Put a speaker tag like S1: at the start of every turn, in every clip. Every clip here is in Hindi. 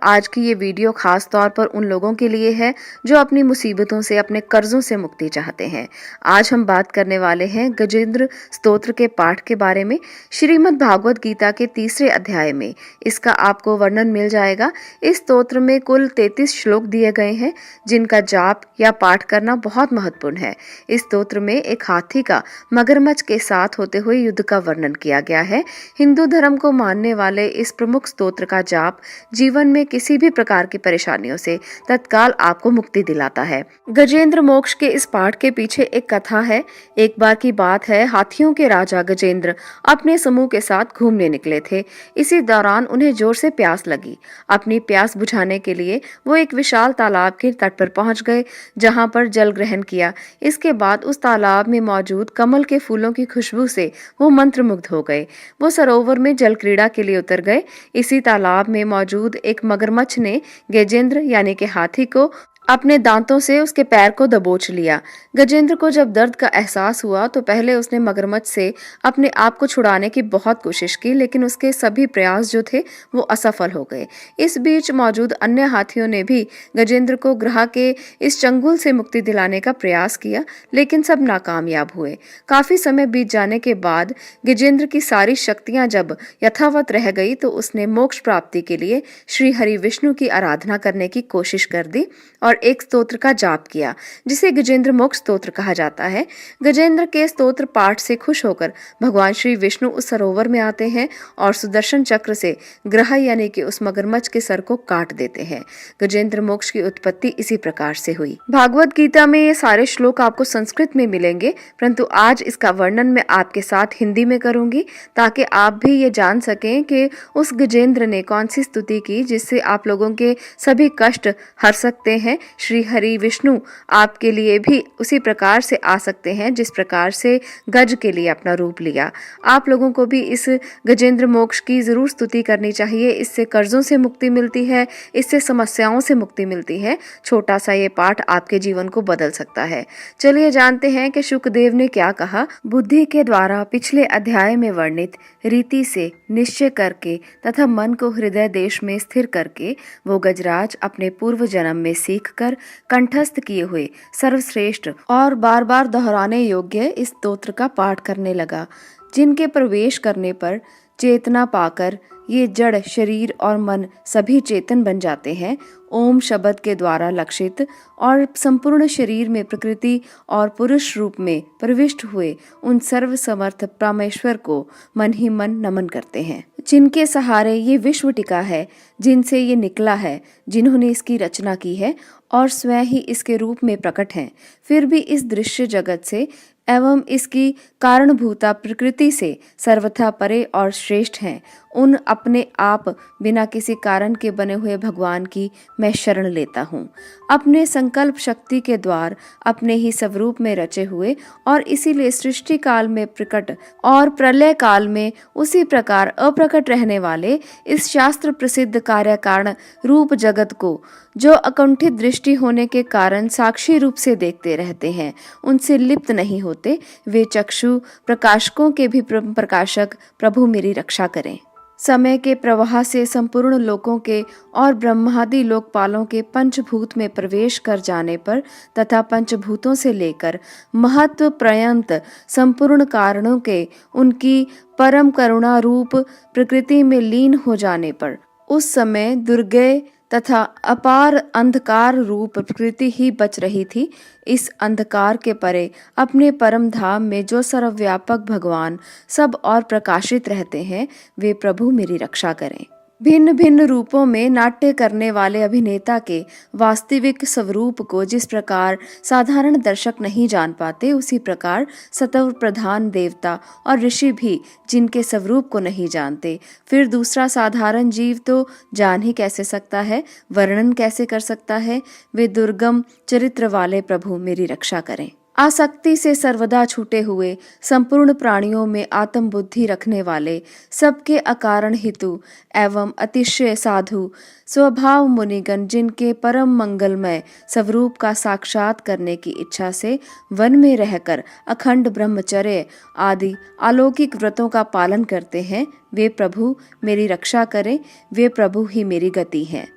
S1: आज की ये वीडियो खास तौर पर उन लोगों के लिए है जो अपनी मुसीबतों से, अपने कर्जों से मुक्ति चाहते हैं। आज हम बात करने वाले हैं गजेंद्र स्तोत्र के पाठ के बारे में। श्रीमद् भागवत गीता के 3रे अध्याय में इसका आपको वर्णन मिल जाएगा। इस स्तोत्र में कुल 33 श्लोक दिए गए हैं जिनका जाप या पाठ करना बहुत महत्वपूर्ण है। इस स्तोत्र में एक हाथी का मगरमच्छ के साथ होते हुए युद्ध का वर्णन किया गया है। हिंदू धर्म को मानने वाले इस प्रमुख स्तोत्र का जाप जीवन में किसी भी प्रकार की परेशानियों से तत्काल आपको मुक्ति दिलाता है। गजेंद्र मोक्ष के इस पाठ के पीछे एक कथा है। एक बार की बात है, हाथियों के राजा गजेंद्र अपने समूह के साथ घूमने निकले थे। इसी दौरान उन्हें जोर से प्यास लगी। अपनी प्यास बुझाने के लिए वो एक विशाल तालाब के तट पर पहुंच गए, जहां पर जल ग्रहण किया। इसके बाद उस तालाब में मौजूद कमल के फूलों की खुशबू से वो मंत्रमुग्ध हो गए। वो सरोवर में जल क्रीड़ा के लिए उतर गए। इसी तालाब में मौजूद एक मगरमच्छ ने गजेंद्र यानी कि हाथी को अपने दांतों से उसके पैर को दबोच लिया। गजेंद्र को जब दर्द का एहसास हुआ तो पहले उसने मगरमच्छ से अपने आप को छुड़ाने की बहुत कोशिश की, लेकिन उसके सभी प्रयास जो थे वो असफल हो गए। इस बीच मौजूद अन्य हाथियों ने भी गजेंद्र को ग्रह के इस चंगुल से मुक्ति दिलाने का प्रयास किया, लेकिन सब नाकामयाब हुए। काफी समय बीत जाने के बाद गजेंद्र की सारी शक्तियां जब यथावत रह गई तो उसने मोक्ष प्राप्ति के लिए श्री हरि विष्णु की आराधना करने की कोशिश कर दी और एक स्तोत्र का जाप किया जिसे गजेंद्र मोक्ष स्तोत्र कहा जाता है। गजेंद्र के स्तोत्र पाठ से खुश होकर भगवान श्री विष्णु उस सरोवर में आते हैं और सुदर्शन चक्र से ग्रह यानी कि उस मगरमच्छ के सर को काट देते हैं। गजेंद्र मोक्ष की उत्पत्ति इसी प्रकार से हुई। भागवत गीता में ये सारे श्लोक आपको संस्कृत में मिलेंगे, परंतु आज इसका वर्णन मैं आपके साथ हिंदी में करूंगी ताकि आप भी ये जान सकें कि उस गजेंद्र ने कौन सी स्तुति की जिससे आप लोगों के सभी कष्ट हर सकते हैं। श्री हरि विष्णु आपके लिए भी उसी प्रकार से आ सकते हैं जिस प्रकार से गज के लिए अपना रूप लिया। आप लोगों को भी इस गजेंद्र मोक्ष की जरूर स्तुति करनी चाहिए। इससे कर्जों से मुक्ति मिलती है, इससे समस्याओं से मुक्ति मिलती है। छोटा सा ये पाठ आपके जीवन को बदल सकता है। चलिए जानते हैं कि शुकदेव ने क्या कहा। बुद्धि के द्वारा पिछले अध्याय में वर्णित रीति से निश्चय करके तथा मन को हृदय देश में स्थिर करके वो गजराज अपने पूर्व जन्म में सीख कर कंठस्थ किए हुए सर्वश्रेष्ठ और बार बार दोहराने योग्य इस स्तोत्र का पाठ करने लगा, जिनके प्रवेश करने पर चेतना पाकर ये जड़ शरीर और मन सभी चेतन बन जाते हैं। ओम शब्द के द्वारा लक्षित और संपूर्ण शरीर में प्रकृति और पुरुष रूप में प्रविष्ट हुए उन सर्व समर्थ परमेश्वर को मन ही मन नमन करते हैं, जिनके सहारे ये विश्व टिका है, जिनसे ये निकला है, जिन्होंने इसकी रचना की है और स्वयं ही इसके रूप में प्रकट हैं, फिर भी इस दृश्य जगत से एवं इसकी कारणभूता प्रकृति से सर्वथा परे और श्रेष्ठ हैं। उन अपने आप बिना किसी कारण के बने हुए भगवान की मैं शरण लेता हूँ। अपने संकल्प शक्ति के द्वार अपने ही स्वरूप में रचे हुए और इसीलिए सृष्टि काल में प्रकट और प्रलय काल में उसी प्रकार अप्रकट रहने वाले इस शास्त्र प्रसिद्ध कार्य कारण रूप जगत को जो अकुंठित दृष्टि होने के कारण साक्षी रूप से देखते रहते हैं, उनसे लिप्त नहीं होते, वे चक्षु प्रकाशकों के भी प्रकाशक प्रभु मेरी रक्षा करें। समय के प्रवाह से संपूर्ण लोकों के और ब्रह्मादि लोकपालों के पंचभूत में प्रवेश कर जाने पर तथा पंचभूतों से लेकर महत्व पर्यंत संपूर्ण कारणों के उनकी परम करुणा रूप प्रकृति में लीन हो जाने पर उस समय दुर्गय तथा अपार अंधकार रूप प्रकृति ही बच रही थी। इस अंधकार के परे अपने परम धाम में जो सर्वव्यापक भगवान सब और प्रकाशित रहते हैं, वे प्रभु मेरी रक्षा करें। भिन्न भिन्न रूपों में नाट्य करने वाले अभिनेता के वास्तविक स्वरूप को जिस प्रकार साधारण दर्शक नहीं जान पाते, उसी प्रकार सत्व प्रधान देवता और ऋषि भी जिनके स्वरूप को नहीं जानते, फिर दूसरा साधारण जीव तो जान ही कैसे सकता है, वर्णन कैसे कर सकता है। वे दुर्गम चरित्र वाले प्रभु मेरी रक्षा करें। आसक्ति से सर्वदा छूटे हुए संपूर्ण प्राणियों में आत्म बुद्धि रखने वाले, सबके अकारण हितु एवं अतिशय साधु स्वभाव मुनिगण, जिनके परम मंगलमय स्वरूप का साक्षात करने की इच्छा से वन में रहकर अखंड ब्रह्मचर्य आदि अलौकिक व्रतों का पालन करते हैं, वे प्रभु मेरी रक्षा करें। वे प्रभु ही मेरी गति हैं।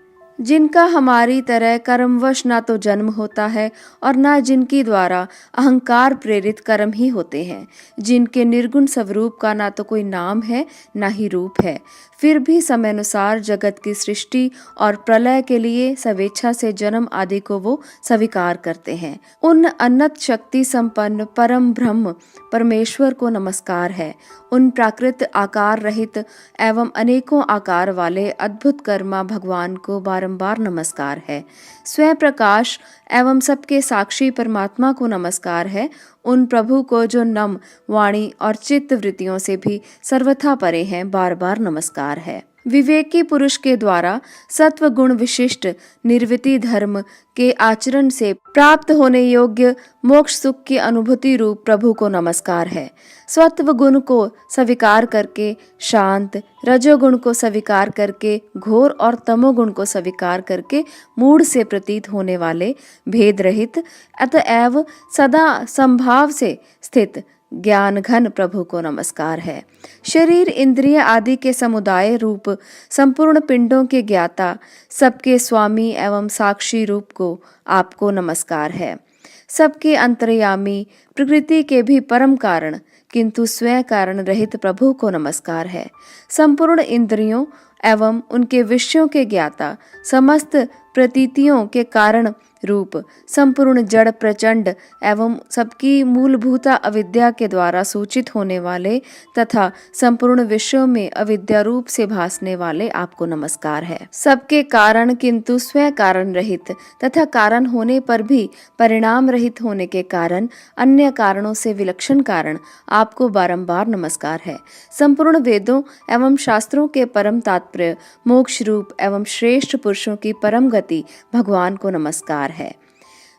S1: जिनका हमारी तरह कर्मवश ना तो जन्म होता है और ना जिनकी द्वारा अहंकार प्रेरित कर्म ही होते हैं, जिनके निर्गुण स्वरूप का ना तो कोई नाम है ना ही रूप है, फिर भी समयानुसार जगत की सृष्टि और प्रलय के लिए स्वेच्छा से जन्म आदि को वो स्वीकार करते हैं। उन अनंत शक्ति संपन्न परम ब्रह्म परमेश्वर को नमस्कार है। उन प्राकृत आकार रहित एवं अनेकों आकार वाले अद्भुत कर्मा भगवान को बारंबार नमस्कार है। स्वयं प्रकाश एवं सबके साक्षी परमात्मा को नमस्कार है। उन प्रभु को जो नम वाणी और चित्त वृत्तियों से भी सर्वथा परे हैं, बार बार नमस्कार है। विवेकी पुरुष के द्वारा सत्व गुण विशिष्ट निर्वृति धर्म के आचरण से प्राप्त होने योग्य मोक्ष सुख की अनुभूति रूप प्रभु को नमस्कार है। सत्व गुण को स्वीकार करके शांत, रजोगुण को स्वीकार करके घोर और तमोगुण को स्वीकार करके मूढ़ से प्रतीत होने वाले भेद रहित अतएव सदा संभाव से स्थित ज्ञान घन प्रभु को नमस्कार है। शरीर इंद्रिय आदि के समुदाय रूप संपूर्ण पिंडों के ज्ञाता सबके स्वामी एवं साक्षी रूप को आपको नमस्कार है। सबके अंतर्यामी प्रकृति के भी परम कारण किंतु स्वयं कारण रहित प्रभु को नमस्कार है। संपूर्ण इंद्रियों एवं उनके विषयों के ज्ञाता समस्त प्रतीतियों के कारण रूप संपूर्ण जड़ प्रचंड एवं सबकी मूलभूता अविद्या के द्वारा सूचित होने वाले तथा संपूर्ण विश्व में अविद्या रूप से भासने वाले आपको नमस्कार है। सबके कारण किंतु स्वयं कारण रहित तथा कारण होने पर भी परिणाम रहित होने के कारण अन्य कारणों से विलक्षण कारण आपको बारंबार नमस्कार है। संपूर्ण वेदों एवं शास्त्रों के परम तात्पर्य मोक्ष रूप एवं श्रेष्ठ पुरुषों की परम गति भगवान को नमस्कार है।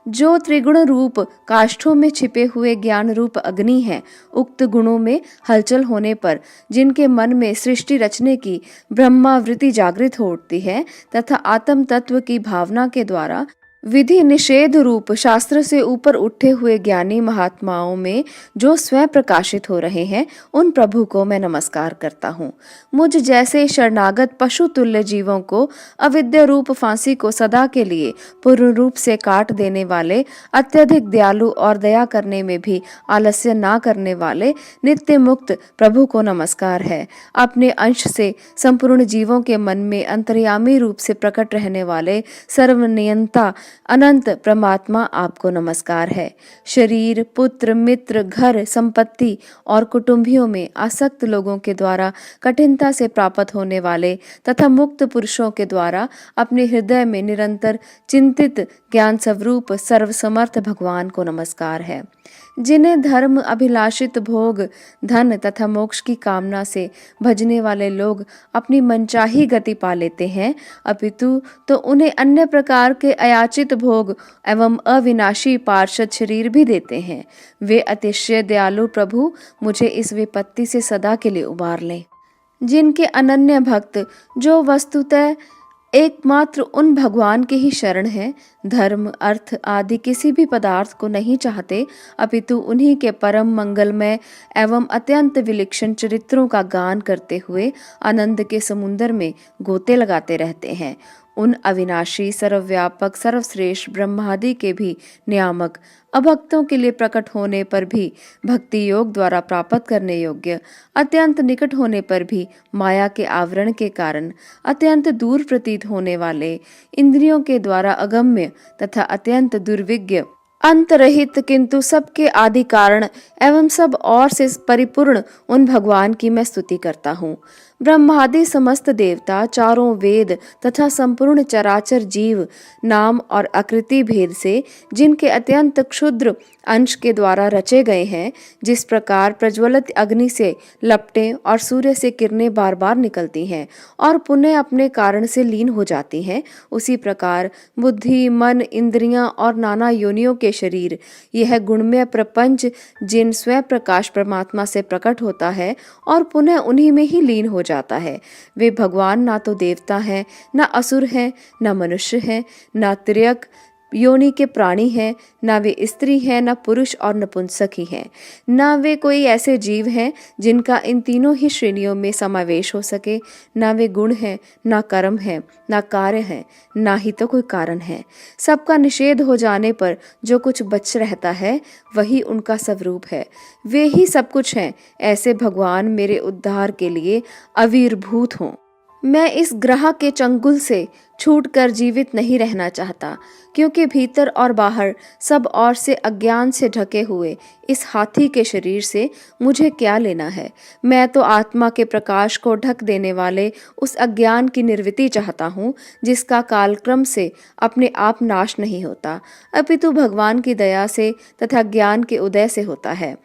S1: जो त्रिगुण रूप काष्ठों में छिपे हुए ज्ञान रूप अग्नि है, उक्त गुणों में हलचल होने पर जिनके मन में सृष्टि रचने की ब्रह्मावृत्ति जागृत हो उठती है तथा आत्म तत्व की भावना के द्वारा विधि निषेध रूप शास्त्र से ऊपर उठे हुए ज्ञानी महात्माओं में जो स्वयं प्रकाशित हो रहे हैं, उन प्रभु को मैं नमस्कार करता हूँ। मुझ जैसे शरणागत पशु तुल्य जीवों को अविद्या रूप फांसी को सदा के लिए पूर्ण रूप से काट देने वाले, अत्यधिक दयालु और दया करने में भी आलस्य ना करने वाले नित्य मुक्त प्रभु को नमस्कार है। अपने अंश से संपूर्ण जीवों के मन में अंतर्यामी रूप से प्रकट रहने वाले सर्वनियंता अनंत परमात्मा आपको नमस्कार है। शरीर, पुत्र, मित्र, घर, संपत्ति और कुटुंबियों में आसक्त लोगों के द्वारा कठिनता से प्राप्त होने वाले तथा मुक्त पुरुषों के द्वारा अपने हृदय में निरंतर चिंतित ज्ञान स्वरूप सर्वसमर्थ भगवान को नमस्कार है। जिन्हें धर्म अभिलाषित भोग, धन तथा मोक्ष की कामना से भजने वाले लोग अपनी मनचाही गति पा लेते हैं, अपितु तो उन्हें अन्य प्रकार के अयाचित भोग एवं अविनाशी पार्षद शरीर भी देते हैं। वे अतिशय दयालु प्रभु मुझे इस विपत्ति से सदा के लिए उबार लें। जिनके अनन्य भक्त जो वस्तुतः एकमात्र उन भगवान के ही शरण हैं, धर्म, अर्थ आदि किसी भी पदार्थ को नहीं चाहते, अपितु उन्हीं के परम मंगलमय एवं अत्यंत विलक्षण चरित्रों का गान करते हुए आनंद के समुद्र में गोते लगाते रहते हैं, उन अविनाशी, सर्वव्यापक, सर्वश्रेष्ठ ब्रह्मादि के भी नियामक, अभक्तों के लिए प्रकट होने पर भी भक्ति योग द्वारा प्राप्त करने योग्य, अत्यंत निकट होने पर भी माया के आवरण के कारण अत्यंत दूर प्रतीत होने वाले, इंद्रियों के द्वारा अगम्य तथा अत्यंत दुर्विज्ञ, अंतरहित किंतु सबके आदि कारण एवं सब और से परिपूर्ण उन भगवान की मैं स्तुति करता हूँ। ब्रह्मादि समस्त देवता, चारों वेद तथा संपूर्ण चराचर जीव नाम और आकृति भेद से जिनके अत्यंत क्षुद्र अंश के द्वारा रचे गए हैं, जिस प्रकार प्रज्वलित अग्नि से लपटें और सूर्य से किरणें बार बार निकलती हैं और पुनः अपने कारण से लीन हो जाती हैं, उसी प्रकार बुद्धि, मन, इंद्रियां और नाना योनियों के शरीर, यह गुणमय प्रपंच जिन स्वयं प्रकाश परमात्मा से प्रकट होता है और पुनः उन्हीं में ही लीन हो जाता है, वे भगवान ना तो देवता हैं, ना असुर हैं, ना मनुष्य हैं, ना तिर्यक, योनि के प्राणी हैं, ना वे स्त्री हैं, ना पुरुष और नपुंसक ही हैं, ना वे कोई ऐसे जीव हैं जिनका इन तीनों ही श्रेणियों में समावेश हो सके, ना वे गुण हैं, ना कर्म है, ना कार्य है, ना ही तो कोई कारण है। सबका निषेध हो जाने पर जो कुछ बच रहता है वही उनका स्वरूप है। वे ही सब कुछ हैं। ऐसे भगवान मेरे उद्धार के लिए आविर्भूत हों। मैं इस ग्रह के चंगुल से छूटकर जीवित नहीं रहना चाहता, क्योंकि भीतर और बाहर सब ओर से अज्ञान से ढके हुए इस हाथी के शरीर से मुझे क्या लेना है। मैं तो आत्मा के प्रकाश को ढक देने वाले उस अज्ञान की निर्वृत्ति चाहता हूँ, जिसका कालक्रम से अपने आप नाश नहीं होता, अपितु भगवान की दया से तथा ज्ञान के उदय से होता है।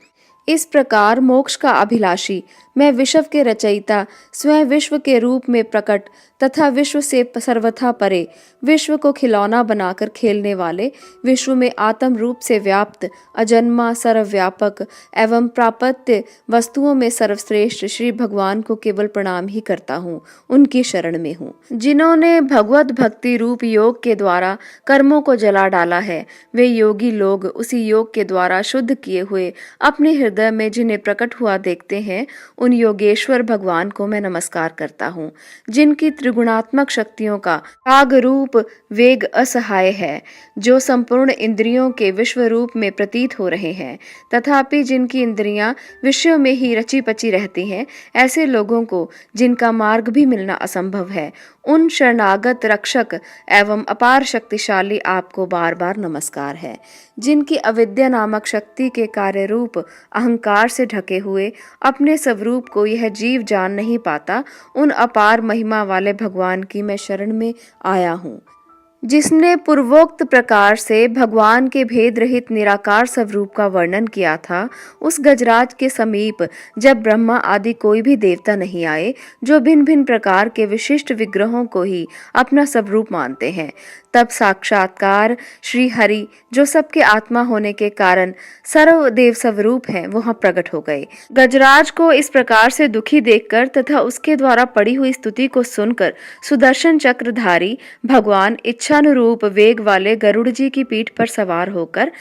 S1: इस प्रकार मोक्ष का अभिलाषी मैं विश्व के रचयिता, स्वयं विश्व के रूप में प्रकट तथा विश्व से सर्वथा परे, विश्व को खिलौना बनाकर खेलने वाले, विश्व में आत्म रूप से व्याप्त, अजन्मा, सर्वव्यापक एवं प्रापत्य वस्तुओं में सर्वश्रेष्ठ श्री भगवान को केवल प्रणाम ही करता हूँ, उनकी शरण में हूँ। जिन्होंने भगवत भक्ति रूप योग के द्वारा कर्मों को जला डाला है, वे योगी लोग उसी योग के द्वारा शुद्ध किए हुए अपने हृदय में जिन्हें प्रकट हुआ देखते हैं, उन योगेश्वर भगवान को मैं नमस्कार करता हूँ, जिनकी त्रिगुणात्मक शक्तियों का राग रूप वेग असहाय है, जो संपूर्ण इंद्रियों के विश्व रूप में प्रतीत हो रहे हैं, तथापि जिनकी इंद्रियां विषयों में ही रची पची रहती हैं। ऐसे लोगों को जिनका मार्ग भी मिलना असंभव है, उन शरणागत रक्षक एवं अपार शक्तिशाली आपको बार बार नमस्कार है। जिनकी अविद्या नामक शक्ति के कार्य रूप अहंकार से ढके हुए अपने स्वरूप को यह जीव जान नहीं पाता, उन अपार महिमा वाले भगवान की मैं शरण में आया हूँ। जिसने पूर्वोक्त प्रकार से भगवान के भेद रहित निराकार स्वरूप का वर्णन किया था, उस गजराज के समीप जब ब्रह्मा आदि कोई भी देवता नहीं आए, जो भिन्न भिन्न प्रकार के विशिष्ट विग्रहों को ही अपना स्वरूप मानते हैं, तब साक्षात्कार श्री हरि, जो सबके आत्मा होने के कारण सर्वदेव स्वरूप हैं, वहां प्रकट हो गए। गजराज को इस प्रकार से दुखी देखकर तथा उसके द्वारा पड़ी हुई स्तुति को सुनकर सुदर्शन चक्रधारी भगवान इच्छानुरूप वेग वाले गरुड़ जी की पीठ पर सवार होकर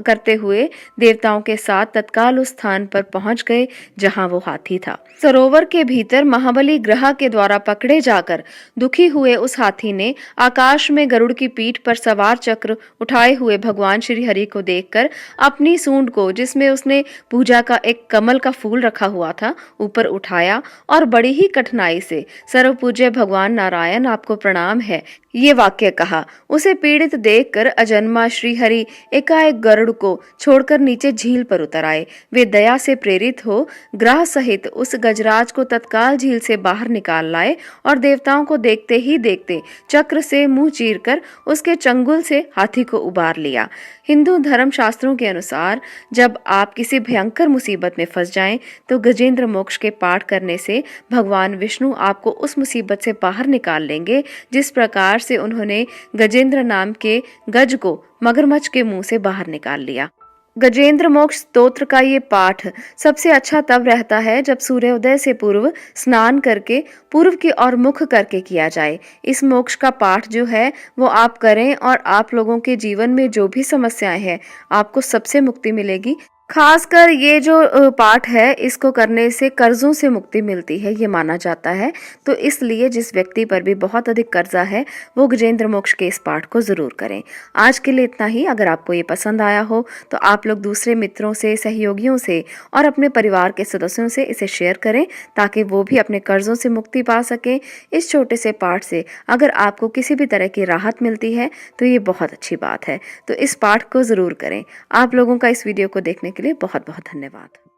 S1: करते हुए देवताओं के साथ तत्काल उस स्थान पर पहुंच गए जहां वो हाथी था। सरोवर के भीतर महाबली ग्रह के द्वारा पकड़े जाकर दुखी हुए उस हाथी ने आकाश में गरुड़ की पीठ पर सवार चक्र उठाए हुए भगवान श्री हरि को देखकर अपनी सूंड को, जिसमें उसने पूजा का एक कमल का फूल रखा हुआ था, ऊपर उठाया और बड़ी ही कठिनाई से सर्वपूज्य भगवान नारायण आपको प्रणाम है, ये वाक्य कहा। उसे पीड़ित देखकर अजन्मा श्री हरि एकाएक गरुड़ को छोड़कर नीचे झील पर उतर आए। वे दया से प्रेरित हो ग्रह सहित उस गजराज को तत्काल झील से बाहर निकाल लाए और देवताओं को देखते ही देखते चक्र से मुंह चीरकर उसके चंगुल से हाथी को उबार लिया। हिंदू धर्म शास्त्रों के अनुसार जब आप किसी भयंकर मुसीबत में फंस जाएं, तो गजेंद्र मोक्ष के पाठ करने से भगवान विष्णु आपको उस मुसीबत से बाहर निकाल लेंगे, जिस प्रकार से उन्होंने गजेंद्र नाम के गज को मगरमच्छ के मुंह से बाहर निकाल लिया। गजेंद्र मोक्ष स्तोत्र का ये पाठ सबसे अच्छा तब रहता है जब सूर्योदय से पूर्व स्नान करके पूर्व की ओर मुख करके किया जाए। इस मोक्ष का पाठ जो है वो आप करें और आप लोगों के जीवन में जो भी समस्याएं हैं, आपको सबसे मुक्ति मिलेगी। खासकर ये जो पाठ है, इसको करने से कर्जों से मुक्ति मिलती है, ये माना जाता है। तो इसलिए जिस व्यक्ति पर भी बहुत अधिक कर्जा है, वो गजेंद्र मोक्ष के इस पाठ को जरूर करें। आज के लिए इतना ही। अगर आपको ये पसंद आया हो तो आप लोग दूसरे मित्रों से, सहयोगियों से और अपने परिवार के सदस्यों से इसे शेयर करें, ताकि वो भी अपने कर्जों से मुक्ति पा सकें। इस छोटे से पाठ से अगर आपको किसी भी तरह की राहत मिलती है तो ये बहुत अच्छी बात है। तो इस पाठ को जरूर करें। आप लोगों का इस वीडियो को देखने के लिए बहुत बहुत धन्यवाद।